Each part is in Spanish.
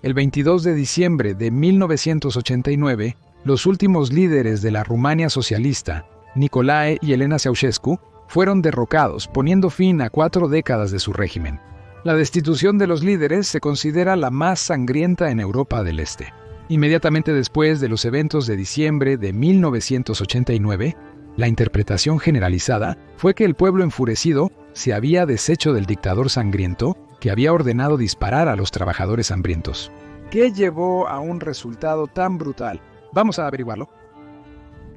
El 22 de diciembre de 1989, los últimos líderes de la Rumania socialista, Nicolae y Elena Ceausescu, fueron derrocados, poniendo fin a 4 décadas de su régimen. La destitución de los líderes se considera la más sangrienta en Europa del Este. Inmediatamente después de los eventos de diciembre de 1989, la interpretación generalizada fue que el pueblo enfurecido se había deshecho del dictador sangriento que había ordenado disparar a los trabajadores hambrientos. ¿Qué llevó a un resultado tan brutal? Vamos a averiguarlo.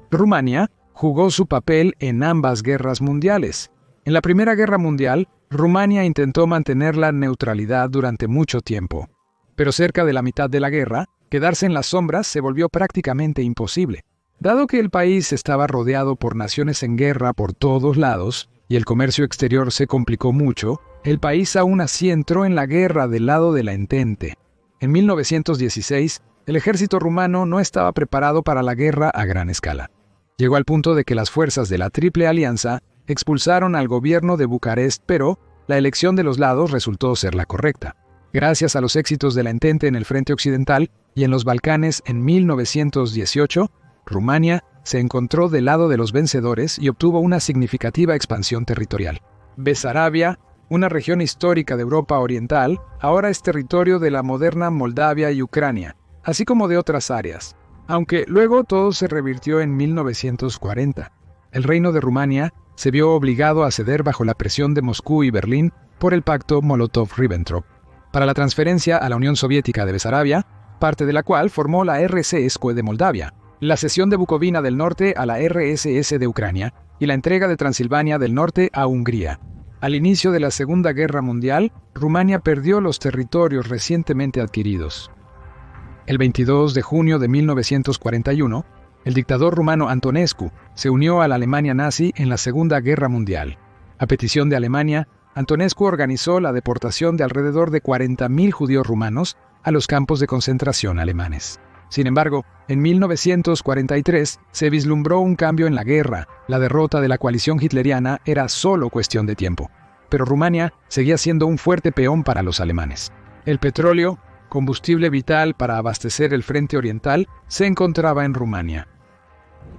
Rumania jugó su papel en ambas guerras mundiales. En la Primera Guerra Mundial, Rumania intentó mantener la neutralidad durante mucho tiempo. Pero cerca de la mitad de la guerra, quedarse en las sombras se volvió prácticamente imposible. Dado que el país estaba rodeado por naciones en guerra por todos lados y el comercio exterior se complicó mucho, el país aún así entró en la guerra del lado de la Entente. En 1916, el ejército rumano no estaba preparado para la guerra a gran escala. Llegó al punto de que las fuerzas de la Triple Alianza expulsaron al gobierno de Bucarest, pero la elección de los lados resultó ser la correcta. Gracias a los éxitos de la Entente en el frente occidental y en los Balcanes en 1918, Rumania se encontró del lado de los vencedores y obtuvo una significativa expansión territorial. Besarabia, una región histórica de Europa Oriental, ahora es territorio de la moderna Moldavia y Ucrania, así como de otras áreas, aunque luego todo se revirtió en 1940. El reino de Rumania se vio obligado a ceder bajo la presión de Moscú y Berlín por el pacto Molotov-Ribbentrop para la transferencia a la Unión Soviética de Besarabia, parte de la cual formó la RSS de Moldavia, la cesión de Bucovina del Norte a la RSS de Ucrania y la entrega de Transilvania del Norte a Hungría. Al inicio de la Segunda Guerra Mundial, Rumania perdió los territorios recientemente adquiridos. El 22 de junio de 1941, el dictador rumano Antonescu se unió a la Alemania nazi en la Segunda Guerra Mundial. A petición de Alemania, Antonescu organizó la deportación de alrededor de 40.000 judíos rumanos a los campos de concentración alemanes. Sin embargo, en 1943 se vislumbró un cambio en la guerra. La derrota de la coalición hitleriana era solo cuestión de tiempo. Pero Rumania seguía siendo un fuerte peón para los alemanes. El petróleo, combustible vital para abastecer el frente oriental, se encontraba en Rumania.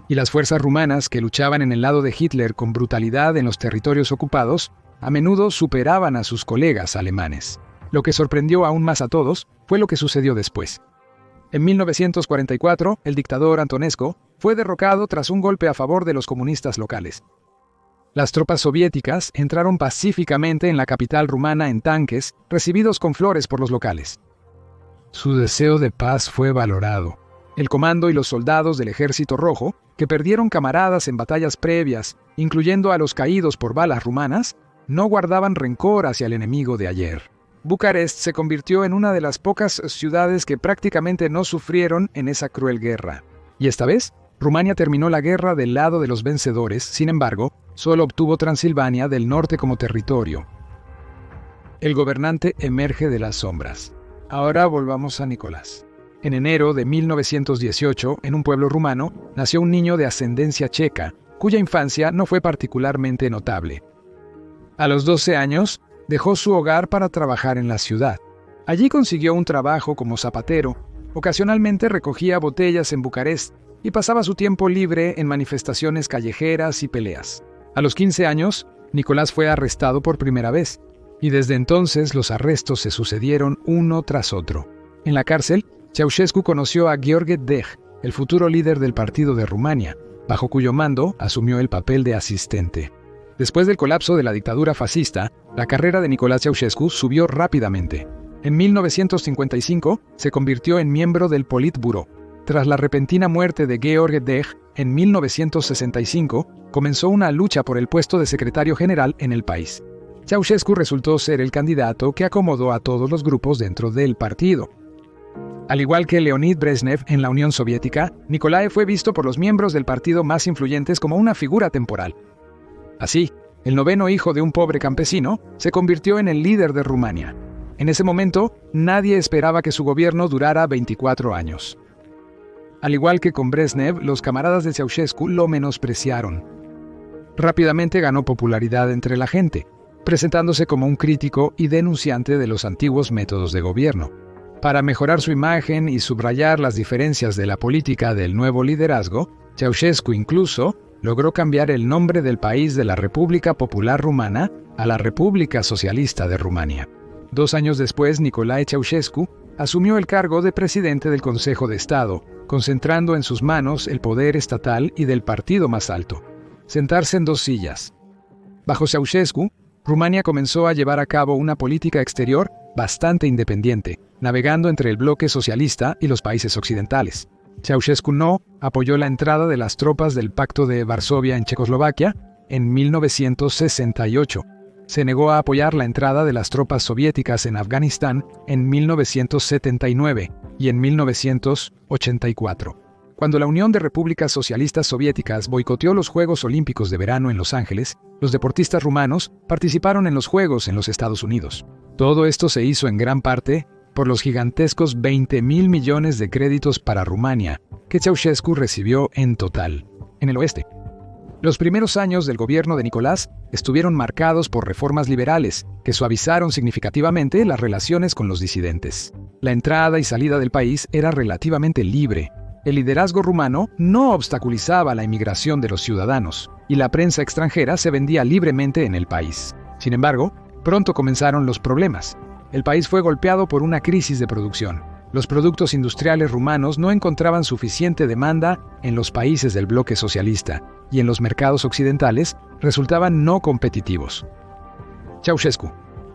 Y las fuerzas rumanas que luchaban en el lado de Hitler con brutalidad en los territorios ocupados, a menudo superaban a sus colegas alemanes. Lo que sorprendió aún más a todos fue lo que sucedió después. En 1944, el dictador Antonescu fue derrocado tras un golpe a favor de los comunistas locales. Las tropas soviéticas entraron pacíficamente en la capital rumana en tanques, recibidos con flores por los locales. Su deseo de paz fue valorado. El comando y los soldados del Ejército Rojo, que perdieron camaradas en batallas previas, incluyendo a los caídos por balas rumanas, no guardaban rencor hacia el enemigo de ayer. Bucarest se convirtió en una de las pocas ciudades que prácticamente no sufrieron en esa cruel guerra. Y esta vez, Rumania terminó la guerra del lado de los vencedores, sin embargo, solo obtuvo Transilvania del norte como territorio. El gobernante emerge de las sombras. Ahora volvamos a Nicolás. En enero de 1918, en un pueblo rumano, nació un niño de ascendencia checa, cuya infancia no fue particularmente notable. A los 12 años, dejó su hogar para trabajar en la ciudad. Allí consiguió un trabajo como zapatero, ocasionalmente recogía botellas en Bucarest y pasaba su tiempo libre en manifestaciones callejeras y peleas. A los 15 años, Nicolás fue arrestado por primera vez, y desde entonces los arrestos se sucedieron uno tras otro. En la cárcel, Ceausescu conoció a Gheorghe Dej, el futuro líder del partido de Rumania, bajo cuyo mando asumió el papel de asistente. Después del colapso de la dictadura fascista, la carrera de Nicolás Ceausescu subió rápidamente. En 1955 se convirtió en miembro del Politburó. Tras la repentina muerte de Gheorghe Dej, en 1965 comenzó una lucha por el puesto de secretario general en el país. Ceausescu resultó ser el candidato que acomodó a todos los grupos dentro del partido. Al igual que Leonid Brezhnev en la Unión Soviética, Nicolae fue visto por los miembros del partido más influyentes como una figura temporal. Así, el noveno hijo de un pobre campesino se convirtió en el líder de Rumania. En ese momento, nadie esperaba que su gobierno durara 24 años. Al igual que con Brezhnev, los camaradas de Ceausescu lo menospreciaron. Rápidamente ganó popularidad entre la gente, presentándose como un crítico y denunciante de los antiguos métodos de gobierno. Para mejorar su imagen y subrayar las diferencias de la política del nuevo liderazgo, Ceausescu incluso logró cambiar el nombre del país de la República Popular Rumana a la República Socialista de Rumania. 2 años después, Nicolae Ceausescu asumió el cargo de presidente del Consejo de Estado, concentrando en sus manos el poder estatal y del partido más alto. Sentarse en 2 sillas. Bajo Ceausescu, Rumania comenzó a llevar a cabo una política exterior bastante independiente, navegando entre el bloque socialista y los países occidentales. Ceausescu no apoyó la entrada de las tropas del Pacto de Varsovia en Checoslovaquia en 1968. Se negó a apoyar la entrada de las tropas soviéticas en Afganistán en 1979 y en 1984. Cuando la Unión de Repúblicas Socialistas Soviéticas boicoteó los Juegos Olímpicos de Verano en Los Ángeles, los deportistas rumanos participaron en los Juegos en los Estados Unidos. Todo esto se hizo en gran parte por los gigantescos 20.000 millones de créditos para Rumania que Ceausescu recibió en total. En el oeste, los primeros años del gobierno de Nicolás estuvieron marcados por reformas liberales que suavizaron significativamente las relaciones con los disidentes. La entrada y salida del país era relativamente libre. El liderazgo rumano no obstaculizaba la inmigración de los ciudadanos y la prensa extranjera se vendía libremente en el país. Sin embargo, pronto comenzaron los problemas. El país fue golpeado por una crisis de producción. Los productos industriales rumanos no encontraban suficiente demanda en los países del bloque socialista y en los mercados occidentales resultaban no competitivos. Ceausescu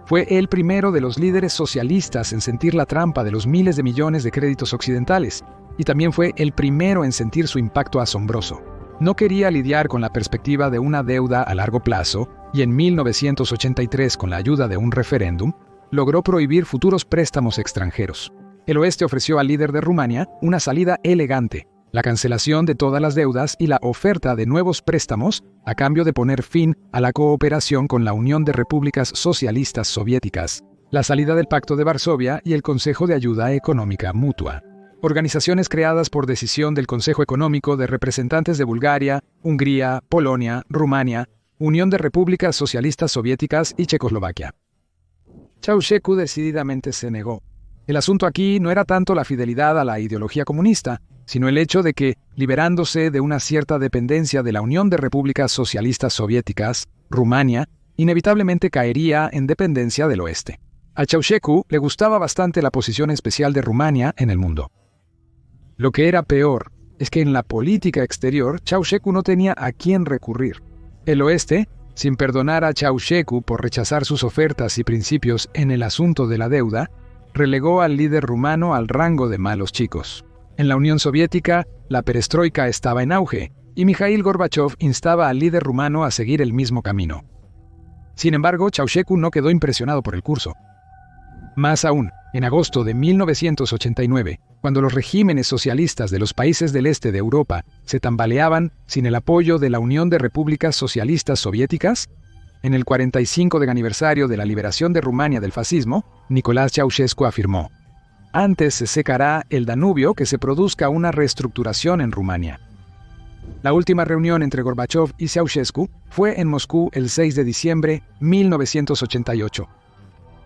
fue el primero de los líderes socialistas en sentir la trampa de los miles de millones de créditos occidentales y también fue el primero en sentir su impacto asombroso. No quería lidiar con la perspectiva de una deuda a largo plazo y en 1983, con la ayuda de un referéndum, logró prohibir futuros préstamos extranjeros. El oeste ofreció al líder de Rumania una salida elegante, la cancelación de todas las deudas y la oferta de nuevos préstamos a cambio de poner fin a la cooperación con la Unión de Repúblicas Socialistas Soviéticas, la salida del Pacto de Varsovia y el Consejo de Ayuda Económica Mutua. Organizaciones creadas por decisión del Consejo Económico de representantes de Bulgaria, Hungría, Polonia, Rumania, Unión de Repúblicas Socialistas Soviéticas y Checoslovaquia. Ceausescu decididamente se negó. El asunto aquí no era tanto la fidelidad a la ideología comunista, sino el hecho de que, liberándose de una cierta dependencia de la Unión de Repúblicas Socialistas Soviéticas, Rumania inevitablemente caería en dependencia del oeste. A Ceausescu le gustaba bastante la posición especial de Rumania en el mundo. Lo que era peor es que en la política exterior Ceausescu no tenía a quién recurrir. El oeste, sin perdonar a Ceausescu por rechazar sus ofertas y principios en el asunto de la deuda, relegó al líder rumano al rango de malos chicos. En la Unión Soviética, la perestroika estaba en auge, y Mikhail Gorbachev instaba al líder rumano a seguir el mismo camino. Sin embargo, Ceausescu no quedó impresionado por el curso. Más aún, en agosto de 1989, cuando los regímenes socialistas de los países del este de Europa se tambaleaban sin el apoyo de la Unión de Repúblicas Socialistas Soviéticas, en el 45 de aniversario de la liberación de Rumania del fascismo, Nicolás Ceausescu afirmó: «Antes se secará el Danubio que se produzca una reestructuración en Rumania». La última reunión entre Gorbachev y Ceausescu fue en Moscú el 6 de diciembre de 1988.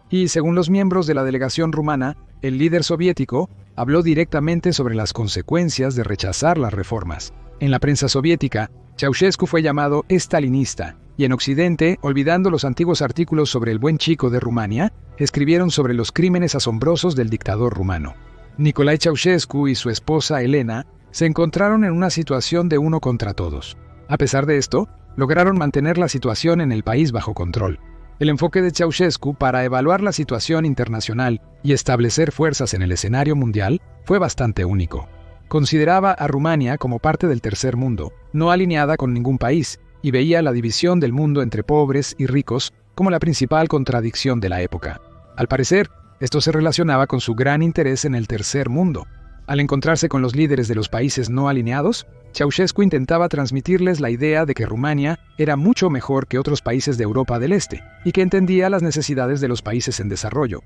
Y según los miembros de la delegación rumana, el líder soviético habló directamente sobre las consecuencias de rechazar las reformas. En la prensa soviética, Ceausescu fue llamado estalinista, y en Occidente, olvidando los antiguos artículos sobre el buen chico de Rumania, escribieron sobre los crímenes asombrosos del dictador rumano. Nicolae Ceausescu y su esposa Elena se encontraron en una situación de uno contra todos. A pesar de esto, lograron mantener la situación en el país bajo control. El enfoque de Ceausescu para evaluar la situación internacional y establecer fuerzas en el escenario mundial fue bastante único. Consideraba a Rumania como parte del tercer mundo, no alineada con ningún país, y veía la división del mundo entre pobres y ricos como la principal contradicción de la época. Al parecer, esto se relacionaba con su gran interés en el tercer mundo. Al encontrarse con los líderes de los países no alineados, Ceausescu intentaba transmitirles la idea de que Rumania era mucho mejor que otros países de Europa del Este y que entendía las necesidades de los países en desarrollo.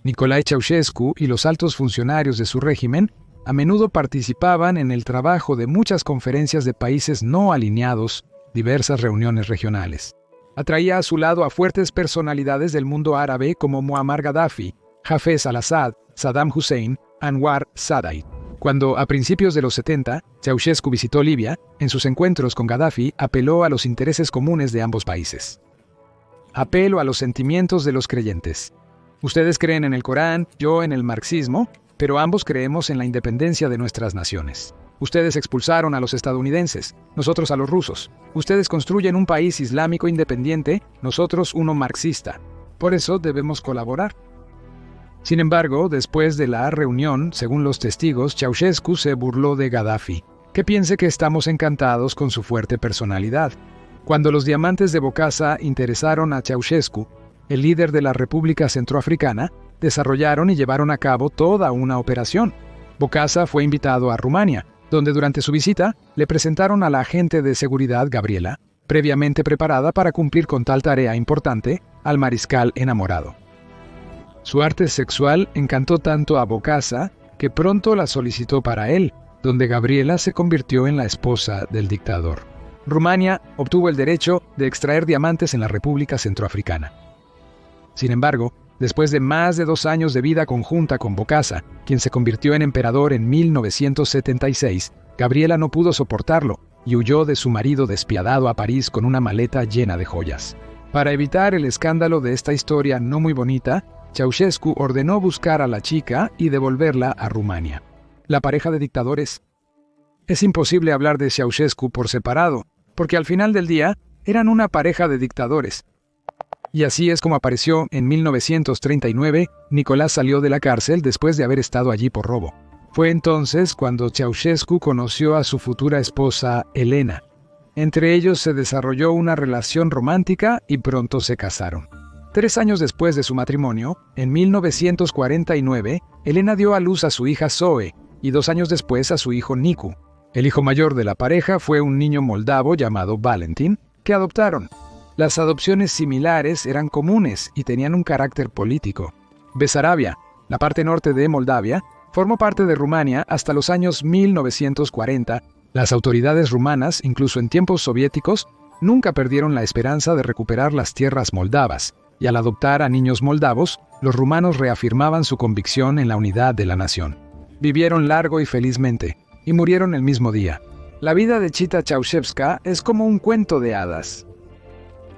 Nicolae Ceausescu y los altos funcionarios de su régimen a menudo participaban en el trabajo de muchas conferencias de países no alineados, diversas reuniones regionales. Atraía a su lado a fuertes personalidades del mundo árabe como Muammar Gaddafi, Hafez al-Assad, Saddam Hussein, Anwar Sadat. Cuando, a principios de los 70, Ceausescu visitó Libia, en sus encuentros con Gaddafi apeló a los intereses comunes de ambos países. Apelo a los sentimientos de los creyentes. Ustedes creen en el Corán, yo en el marxismo, pero ambos creemos en la independencia de nuestras naciones. Ustedes expulsaron a los estadounidenses, nosotros a los rusos. Ustedes construyen un país islámico independiente, nosotros uno marxista. Por eso debemos colaborar. Sin embargo, después de la reunión, según los testigos, Ceausescu se burló de Gaddafi, que piense que estamos encantados con su fuerte personalidad. Cuando los diamantes de Bokassa interesaron a Ceausescu, el líder de la República Centroafricana, desarrollaron y llevaron a cabo toda una operación. Bokassa fue invitado a Rumania, donde durante su visita le presentaron a la agente de seguridad Gabriela, previamente preparada para cumplir con tal tarea importante, al mariscal enamorado. Su arte sexual encantó tanto a Bokassa que pronto la solicitó para él, donde Gabriela se convirtió en la esposa del dictador. Rumania obtuvo el derecho de extraer diamantes en la República Centroafricana. Sin embargo, después de más de 2 años de vida conjunta con Bokassa, quien se convirtió en emperador en 1976, Gabriela no pudo soportarlo y huyó de su marido despiadado a París con una maleta llena de joyas. Para evitar el escándalo de esta historia no muy bonita, Ceausescu ordenó buscar a la chica y devolverla a Rumania. La pareja de dictadores. Es imposible hablar de Ceausescu por separado, porque al final del día eran una pareja de dictadores. Y así es como apareció en 1939, Nicolás salió de la cárcel después de haber estado allí por robo. Fue entonces cuando Ceausescu conoció a su futura esposa, Elena. Entre ellos se desarrolló una relación romántica y pronto se casaron. 3 años después de su matrimonio, en 1949, Elena dio a luz a su hija Zoe y 2 años después a su hijo Nicu. El hijo mayor de la pareja fue un niño moldavo llamado Valentin, que adoptaron. Las adopciones similares eran comunes y tenían un carácter político. Besarabia, la parte norte de Moldavia, formó parte de Rumania hasta los años 1940. Las autoridades rumanas, incluso en tiempos soviéticos, nunca perdieron la esperanza de recuperar las tierras moldavas, y al adoptar a niños moldavos, los rumanos reafirmaban su convicción en la unidad de la nación. Vivieron largo y felizmente, y murieron el mismo día. La vida de Chita Ceausescu es como un cuento de hadas.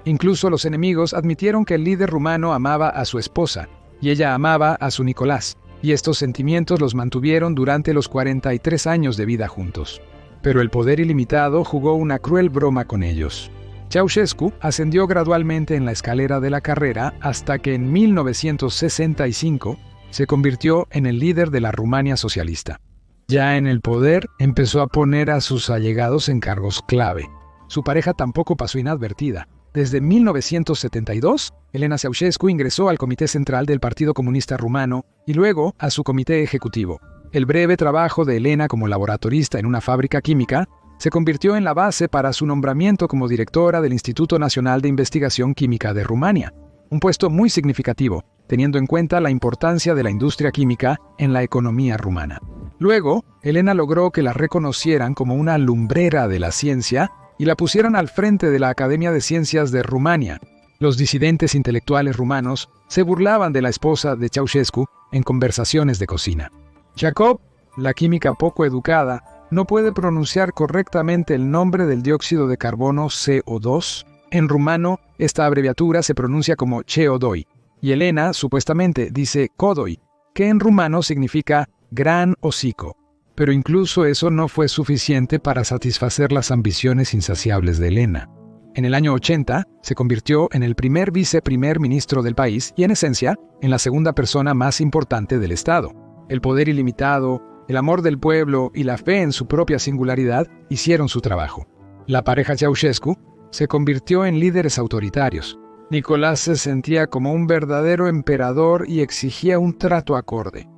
Incluso los enemigos admitieron que el líder rumano amaba a su esposa, y ella amaba a su Nicolás, y estos sentimientos los mantuvieron durante los 43 años de vida juntos. Pero el poder ilimitado jugó una cruel broma con ellos. Ceausescu ascendió gradualmente en la escalera de la carrera hasta que en 1965 se convirtió en el líder de la Rumania socialista. Ya en el poder, empezó a poner a sus allegados en cargos clave. Su pareja tampoco pasó inadvertida. Desde 1972, Elena Ceausescu ingresó al Comité Central del Partido Comunista Rumano y luego a su comité ejecutivo. El breve trabajo de Elena como laboratorista en una fábrica química se convirtió en la base para su nombramiento como directora del Instituto Nacional de Investigación Química de Rumania, un puesto muy significativo, teniendo en cuenta la importancia de la industria química en la economía rumana. Luego, Elena logró que la reconocieran como una lumbrera de la ciencia y la pusieran al frente de la Academia de Ciencias de Rumania. Los disidentes intelectuales rumanos se burlaban de la esposa de Ceausescu en conversaciones de cocina. Jacob, la química poco educada, no puede pronunciar correctamente el nombre del dióxido de carbono CO2. En rumano, esta abreviatura se pronuncia como CO2, y Elena supuestamente dice Kodoi, que en rumano significa gran hocico. Pero incluso eso no fue suficiente para satisfacer las ambiciones insaciables de Elena. En el año 80, se convirtió en el primer viceprimer ministro del país y, en esencia, en la segunda persona más importante del Estado. El poder ilimitado, el amor del pueblo y la fe en su propia singularidad hicieron su trabajo. La pareja Ceausescu se convirtió en líderes autoritarios. Nicolás se sentía como un verdadero emperador y exigía un trato acorde.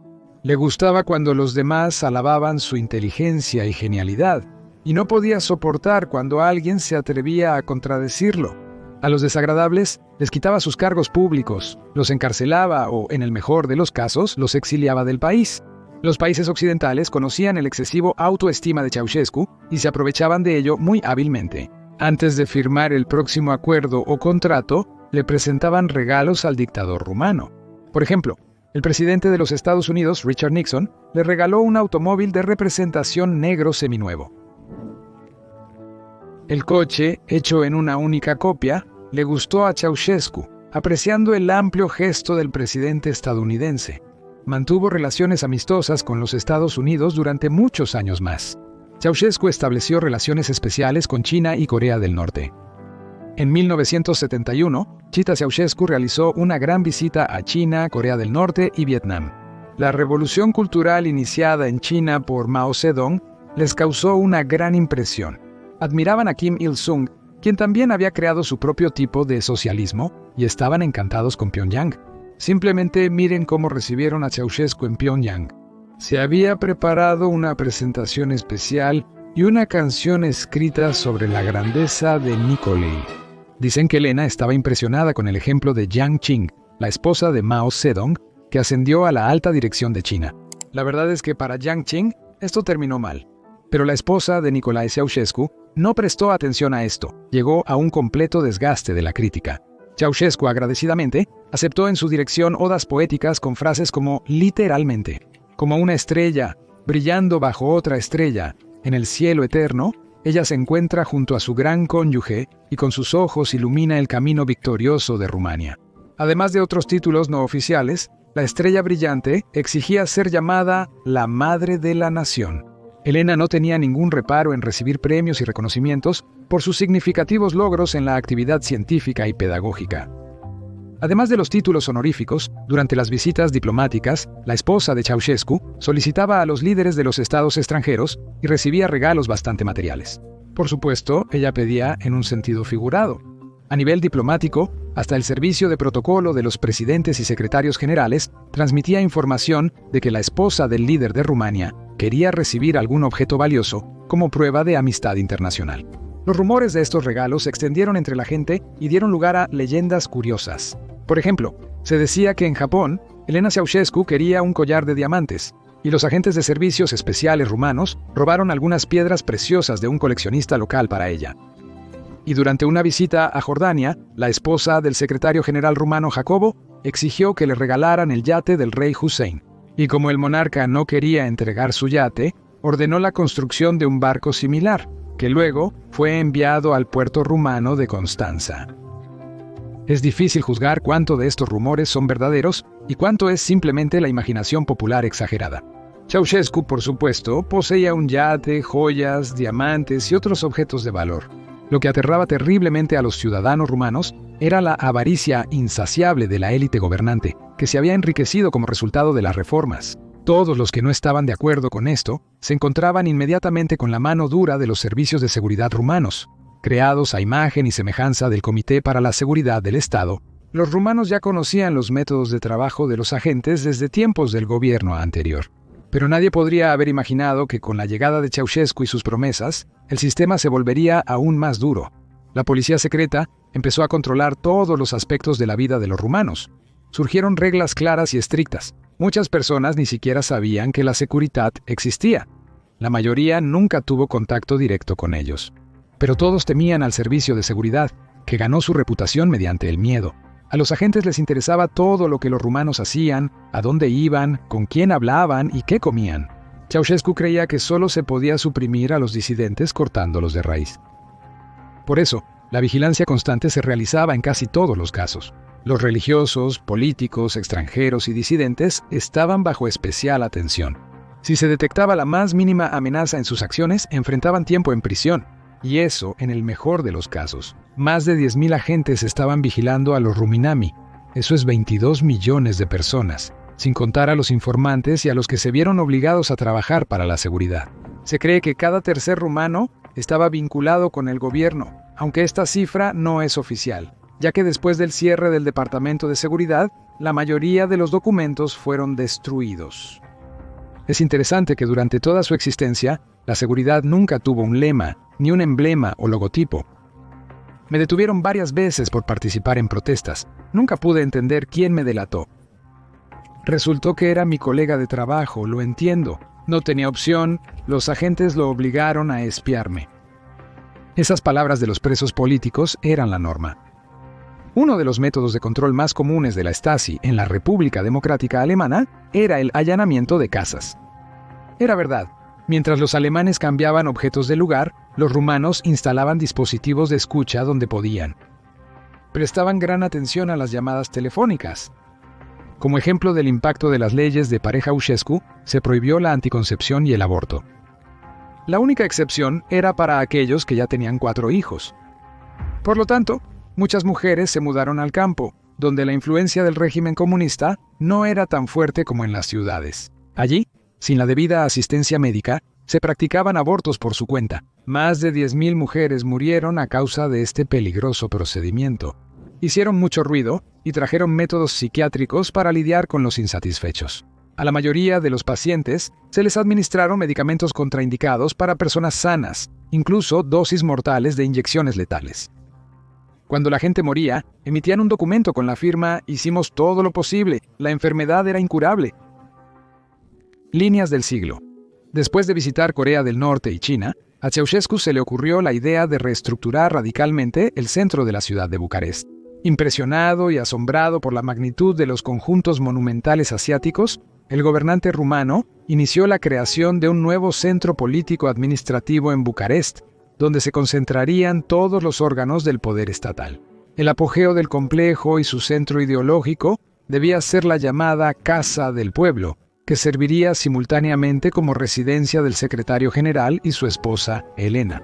Le gustaba cuando los demás alababan su inteligencia y genialidad, y no podía soportar cuando alguien se atrevía a contradecirlo. A los desagradables les quitaba sus cargos públicos, los encarcelaba o, en el mejor de los casos, los exiliaba del país. Los países occidentales conocían el excesivo autoestima de Ceausescu y se aprovechaban de ello muy hábilmente. Antes de firmar el próximo acuerdo o contrato, le presentaban regalos al dictador rumano. Por ejemplo, El presidente de los Estados Unidos, Richard Nixon, le regaló un automóvil de representación negro seminuevo. El coche, hecho en una única copia, le gustó a Ceausescu, apreciando el amplio gesto del presidente estadounidense. Mantuvo relaciones amistosas con los Estados Unidos durante muchos años más. Ceausescu estableció relaciones especiales con China y Corea del Norte. En 1971, Chita Ceausescu realizó una gran visita a China, Corea del Norte y Vietnam. La revolución cultural iniciada en China por Mao Zedong les causó una gran impresión. Admiraban a Kim Il-sung, quien también había creado su propio tipo de socialismo, y estaban encantados con Pyongyang. Simplemente miren cómo recibieron a Ceausescu en Pyongyang. Se había preparado una presentación especial y una canción escrita sobre la grandeza de Nicolai. Dicen que Elena estaba impresionada con el ejemplo de Jiang Qing, la esposa de Mao Zedong, que ascendió a la alta dirección de China. La verdad es que para Jiang Qing esto terminó mal. Pero la esposa de Nicolai Ceausescu no prestó atención a esto. Llegó a un completo desgaste de la crítica. Ceausescu, agradecidamente, aceptó en su dirección odas poéticas con frases como literalmente, como una estrella, brillando bajo otra estrella, en el cielo eterno, ella se encuentra junto a su gran cónyuge y con sus ojos ilumina el camino victorioso de Rumania. Además de otros títulos no oficiales, la estrella brillante exigía ser llamada la Madre de la Nación. Elena no tenía ningún reparo en recibir premios y reconocimientos por sus significativos logros en la actividad científica y pedagógica. Además de los títulos honoríficos, durante las visitas diplomáticas, la esposa de Ceausescu solicitaba a los líderes de los estados extranjeros y recibía regalos bastante materiales. Por supuesto, ella pedía en un sentido figurado. A nivel diplomático, hasta el servicio de protocolo de los presidentes y secretarios generales transmitía información de que la esposa del líder de Rumania quería recibir algún objeto valioso como prueba de amistad internacional. Los rumores de estos regalos se extendieron entre la gente y dieron lugar a leyendas curiosas. Por ejemplo, se decía que en Japón, Elena Ceausescu quería un collar de diamantes, y los agentes de servicios especiales rumanos robaron algunas piedras preciosas de un coleccionista local para ella. Y durante una visita a Jordania, la esposa del secretario general rumano Jacobo exigió que le regalaran el yate del rey Hussein. Y como el monarca no quería entregar su yate, ordenó la construcción de un barco similar, que luego fue enviado al puerto rumano de Constanza. Es difícil juzgar cuánto de estos rumores son verdaderos y cuánto es simplemente la imaginación popular exagerada. Ceausescu, por supuesto, poseía un yate, joyas, diamantes y otros objetos de valor. Lo que aterraba terriblemente a los ciudadanos rumanos era la avaricia insaciable de la élite gobernante, que se había enriquecido como resultado de las reformas. Todos los que no estaban de acuerdo con esto se encontraban inmediatamente con la mano dura de los servicios de seguridad rumanos. Creados a imagen y semejanza del Comité para la Seguridad del Estado, los rumanos ya conocían los métodos de trabajo de los agentes desde tiempos del gobierno anterior. Pero nadie podría haber imaginado que con la llegada de Ceausescu y sus promesas, el sistema se volvería aún más duro. La policía secreta empezó a controlar todos los aspectos de la vida de los rumanos. Surgieron reglas claras y estrictas. Muchas personas ni siquiera sabían que la Securitat existía. La mayoría nunca tuvo contacto directo con ellos. Pero todos temían al servicio de seguridad, que ganó su reputación mediante el miedo. A los agentes les interesaba todo lo que los rumanos hacían, a dónde iban, con quién hablaban y qué comían. Ceausescu creía que solo se podía suprimir a los disidentes cortándolos de raíz. Por eso, la vigilancia constante se realizaba en casi todos los casos. Los religiosos, políticos, extranjeros y disidentes estaban bajo especial atención. Si se detectaba la más mínima amenaza en sus acciones, enfrentaban tiempo en prisión. Y eso en el mejor de los casos. Más de 10.000 agentes estaban vigilando a los Ruminami. Eso es 22 millones de personas, sin contar a los informantes y a los que se vieron obligados a trabajar para la seguridad. Se cree que cada tercer rumano estaba vinculado con el gobierno, aunque esta cifra no es oficial, ya que después del cierre del Departamento de Seguridad, la mayoría de los documentos fueron destruidos. Es interesante que durante toda su existencia, la seguridad nunca tuvo un lema, ni un emblema o logotipo. Me detuvieron varias veces por participar en protestas. Nunca pude entender quién me delató. Resultó que era mi colega de trabajo, lo entiendo. No tenía opción, los agentes lo obligaron a espiarme. Esas palabras de los presos políticos eran la norma. Uno de los métodos de control más comunes de la Stasi en la República Democrática Alemana era el allanamiento de casas. Era verdad, mientras los alemanes cambiaban objetos de lugar, los rumanos instalaban dispositivos de escucha donde podían. Prestaban gran atención a las llamadas telefónicas. Como ejemplo del impacto de las leyes de pareja Ceausescu, se prohibió la anticoncepción y el aborto. La única excepción era para aquellos que ya tenían 4 hijos. Por lo tanto, muchas mujeres se mudaron al campo, donde la influencia del régimen comunista no era tan fuerte como en las ciudades. Allí, sin la debida asistencia médica, se practicaban abortos por su cuenta. Más de 10.000 mujeres murieron a causa de este peligroso procedimiento. Hicieron mucho ruido y trajeron métodos psiquiátricos para lidiar con los insatisfechos. A la mayoría de los pacientes se les administraron medicamentos contraindicados para personas sanas, incluso dosis mortales de inyecciones letales. Cuando la gente moría, emitían un documento con la firma «Hicimos todo lo posible, la enfermedad era incurable». Líneas del siglo. Después de visitar Corea del Norte y China, a Ceausescu se le ocurrió la idea de reestructurar radicalmente el centro de la ciudad de Bucarest. Impresionado y asombrado por la magnitud de los conjuntos monumentales asiáticos, el gobernante rumano inició la creación de un nuevo centro político-administrativo en Bucarest, donde se concentrarían todos los órganos del poder estatal. El apogeo del complejo y su centro ideológico debía ser la llamada Casa del Pueblo, que serviría simultáneamente como residencia del secretario general y su esposa, Elena.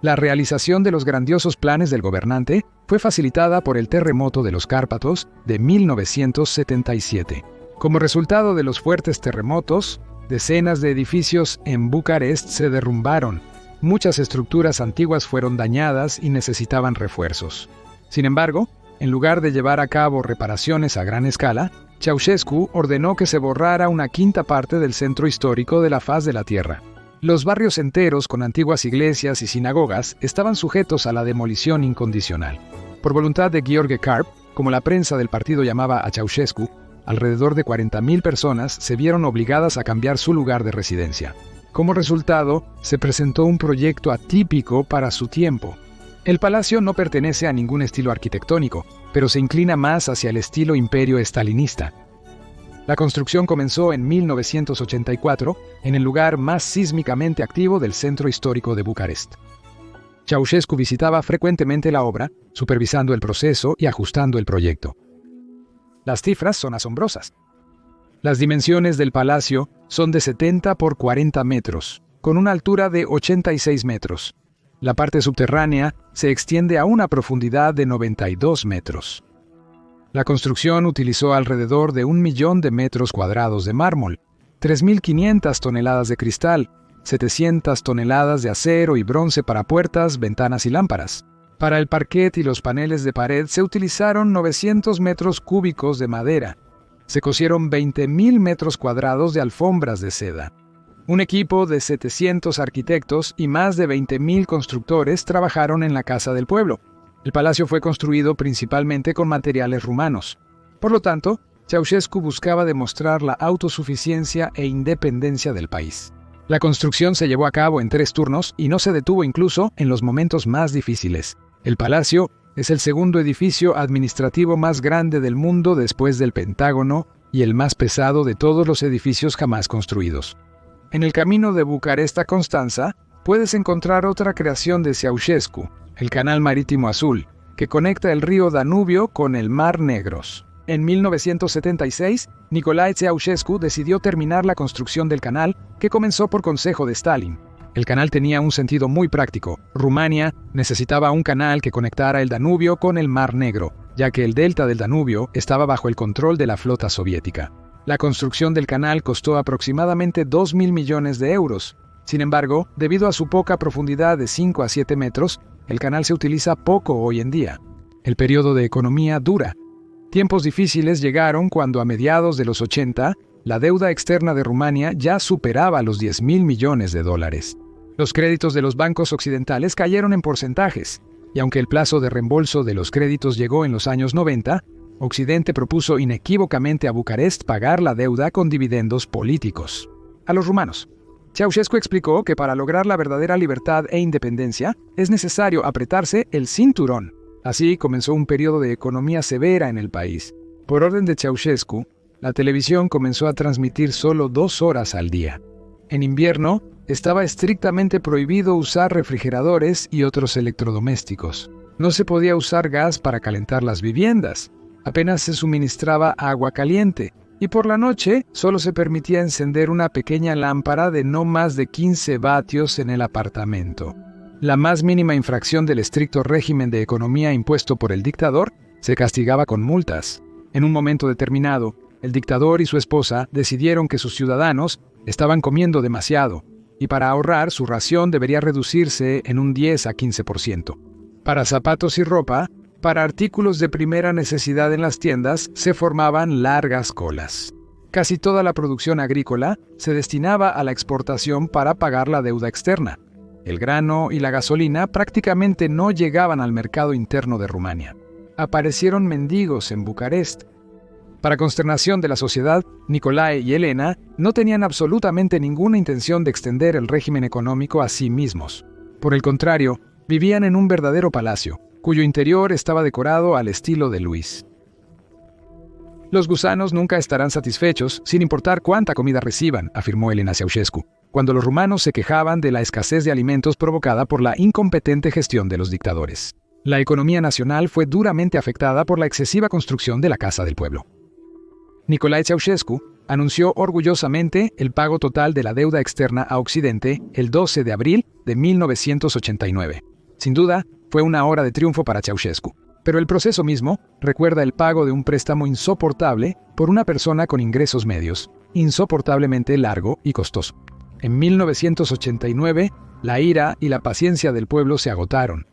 La realización de los grandiosos planes del gobernante fue facilitada por el terremoto de los Cárpatos de 1977. Como resultado de los fuertes terremotos, decenas de edificios en Bucarest se derrumbaron. Muchas estructuras antiguas fueron dañadas y necesitaban refuerzos. Sin embargo, en lugar de llevar a cabo reparaciones a gran escala, Ceausescu ordenó que se borrara una quinta parte del centro histórico de la faz de la tierra. Los barrios enteros con antiguas iglesias y sinagogas estaban sujetos a la demolición incondicional. Por voluntad de Gheorghe Karp, como la prensa del partido llamaba a Ceausescu, alrededor de 40.000 personas se vieron obligadas a cambiar su lugar de residencia. Como resultado, se presentó un proyecto atípico para su tiempo. El palacio no pertenece a ningún estilo arquitectónico, pero se inclina más hacia el estilo imperio estalinista. La construcción comenzó en 1984 en el lugar más sísmicamente activo del centro histórico de Bucarest. Ceausescu visitaba frecuentemente la obra, supervisando el proceso y ajustando el proyecto. Las cifras son asombrosas. Las dimensiones del palacio son de 70 por 40 metros, con una altura de 86 metros. La parte subterránea se extiende a una profundidad de 92 metros. La construcción utilizó alrededor de 1 millón de metros cuadrados de mármol, 3.500 toneladas de cristal, 700 toneladas de acero y bronce para puertas, ventanas y lámparas. Para el parquet y los paneles de pared se utilizaron 900 metros cúbicos de madera. Se cosieron 20.000 metros cuadrados de alfombras de seda. Un equipo de 700 arquitectos y más de 20.000 constructores trabajaron en la Casa del Pueblo. El palacio fue construido principalmente con materiales rumanos. Por lo tanto, Ceausescu buscaba demostrar la autosuficiencia e independencia del país. La construcción se llevó a cabo en 3 turnos y no se detuvo incluso en los momentos más difíciles. El palacio es el segundo edificio administrativo más grande del mundo después del Pentágono y el más pesado de todos los edificios jamás construidos. En el camino de Bucarest a Constanza puedes encontrar otra creación de Ceausescu, el Canal Marítimo Azul, que conecta el río Danubio con el Mar Negro. En 1976, Nicolae Ceausescu decidió terminar la construcción del canal, que comenzó por consejo de Stalin. El canal tenía un sentido muy práctico. Rumania necesitaba un canal que conectara el Danubio con el Mar Negro, ya que el delta del Danubio estaba bajo el control de la flota soviética. La construcción del canal costó aproximadamente 2.000 millones de euros. Sin embargo, debido a su poca profundidad de 5 a 7 metros, el canal se utiliza poco hoy en día. El periodo de economía dura. Tiempos difíciles llegaron cuando a mediados de los 80, la deuda externa de Rumania ya superaba los 10.000 millones de dólares. Los créditos de los bancos occidentales cayeron en porcentajes, y aunque el plazo de reembolso de los créditos llegó en los años 90, Occidente propuso inequívocamente a Bucarest pagar la deuda con dividendos políticos. A los rumanos. Ceausescu explicó que para lograr la verdadera libertad e independencia es necesario apretarse el cinturón. Así comenzó un periodo de economía severa en el país. Por orden de Ceausescu, la televisión comenzó a transmitir solo 2 horas al día. En invierno, estaba estrictamente prohibido usar refrigeradores y otros electrodomésticos. No se podía usar gas para calentar las viviendas. Apenas se suministraba agua caliente. Y por la noche, solo se permitía encender una pequeña lámpara de no más de 15 vatios en el apartamento. La más mínima infracción del estricto régimen de economía impuesto por el dictador se castigaba con multas. En un momento determinado, el dictador y su esposa decidieron que sus ciudadanos estaban comiendo demasiado, y para ahorrar su ración debería reducirse en un 10 a 15%. Para zapatos y ropa, para artículos de primera necesidad en las tiendas, se formaban largas colas. Casi toda la producción agrícola se destinaba a la exportación para pagar la deuda externa. El grano y la gasolina prácticamente no llegaban al mercado interno de Rumania. Aparecieron mendigos en Bucarest. Para consternación de la sociedad, Nicolae y Elena no tenían absolutamente ninguna intención de extender el régimen económico a sí mismos. Por el contrario, vivían en un verdadero palacio, cuyo interior estaba decorado al estilo de Luis. Los gusanos nunca estarán satisfechos, sin importar cuánta comida reciban, afirmó Elena Ceausescu, cuando los rumanos se quejaban de la escasez de alimentos provocada por la incompetente gestión de los dictadores. La economía nacional fue duramente afectada por la excesiva construcción de la Casa del Pueblo. Nicolae Ceausescu anunció orgullosamente el pago total de la deuda externa a Occidente el 12 de abril de 1989. Sin duda, fue una hora de triunfo para Ceausescu, pero el proceso mismo recuerda el pago de un préstamo insoportable por una persona con ingresos medios, insoportablemente largo y costoso. En 1989, la ira y la paciencia del pueblo se agotaron.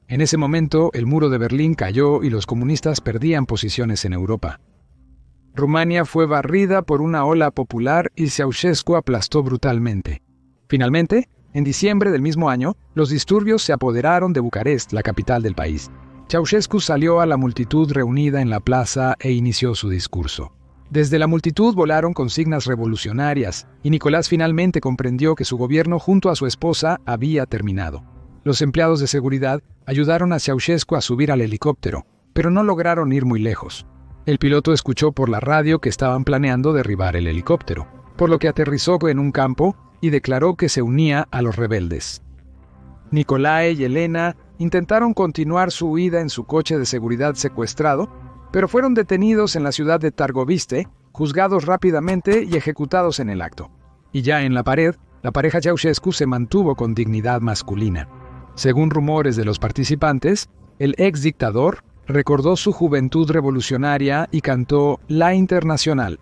En ese momento, el muro de Berlín cayó y los comunistas perdían posiciones en Europa. Rumania fue barrida por una ola popular y Ceausescu aplastó brutalmente. Finalmente, en diciembre del mismo año, los disturbios se apoderaron de Bucarest, la capital del país. Ceausescu salió a la multitud reunida en la plaza e inició su discurso. Desde la multitud volaron consignas revolucionarias, y Nicolás finalmente comprendió que su gobierno junto a su esposa había terminado. Los empleados de seguridad ayudaron a Ceausescu a subir al helicóptero, pero no lograron ir muy lejos. El piloto escuchó por la radio que estaban planeando derribar el helicóptero, por lo que aterrizó en un campo y declaró que se unía a los rebeldes. Nicolae y Elena intentaron continuar su huida en su coche de seguridad secuestrado, pero fueron detenidos en la ciudad de Targoviste, juzgados rápidamente y ejecutados en el acto. Y ya en la pared, la pareja Ceausescu se mantuvo con dignidad masculina. Según rumores de los participantes, el ex dictador recordó su juventud revolucionaria y cantó La Internacional,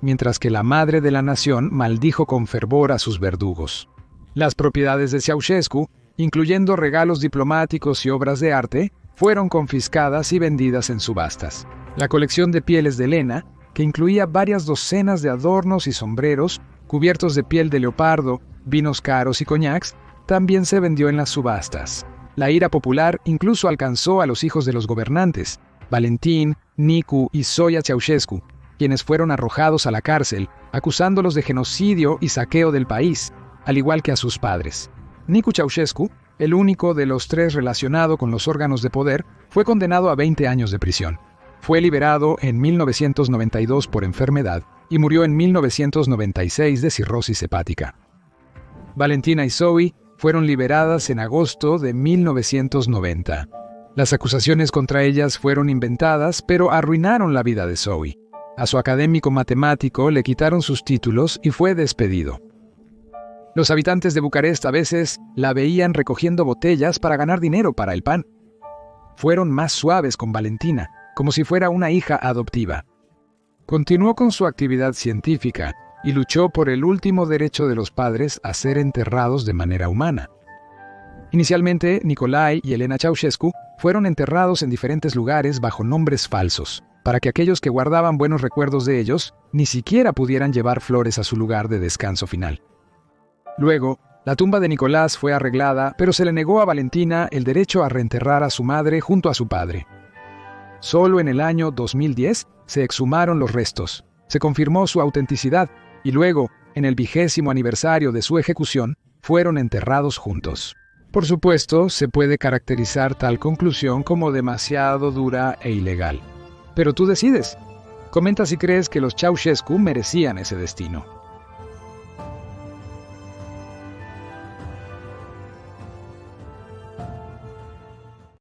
mientras que la madre de la nación maldijo con fervor a sus verdugos. Las propiedades de Ceausescu, incluyendo regalos diplomáticos y obras de arte, fueron confiscadas y vendidas en subastas. La colección de pieles de Elena, que incluía varias docenas de adornos y sombreros, cubiertos de piel de leopardo, vinos caros y coñacs, también se vendió en las subastas. La ira popular incluso alcanzó a los hijos de los gobernantes, Valentin, Nicu y Zoya Ceausescu, quienes fueron arrojados a la cárcel, acusándolos de genocidio y saqueo del país, al igual que a sus padres. Nicu Ceausescu, el único de los 3 relacionado con los órganos de poder, fue condenado a 20 años de prisión. Fue liberado en 1992 por enfermedad y murió en 1996 de cirrosis hepática. Valentina y Zoe fueron liberadas en agosto de 1990. Las acusaciones contra ellas fueron inventadas, pero arruinaron la vida de Zoe. A su académico matemático le quitaron sus títulos y fue despedido. Los habitantes de Bucarest a veces la veían recogiendo botellas para ganar dinero para el pan. Fueron más suaves con Valentina, como si fuera una hija adoptiva. Continuó con su actividad científica y luchó por el último derecho de los padres a ser enterrados de manera humana. Inicialmente, Nicolae y Elena Ceausescu fueron enterrados en diferentes lugares bajo nombres falsos, para que aquellos que guardaban buenos recuerdos de ellos ni siquiera pudieran llevar flores a su lugar de descanso final. Luego, la tumba de Nicolás fue arreglada, pero se le negó a Valentina el derecho a reenterrar a su madre junto a su padre. Solo en el año 2010 se exhumaron los restos, se confirmó su autenticidad y luego, en el 20º aniversario de su ejecución, fueron enterrados juntos. Por supuesto, se puede caracterizar tal conclusión como demasiado dura e ilegal. Pero tú decides. Comenta si crees que los Ceausescu merecían ese destino.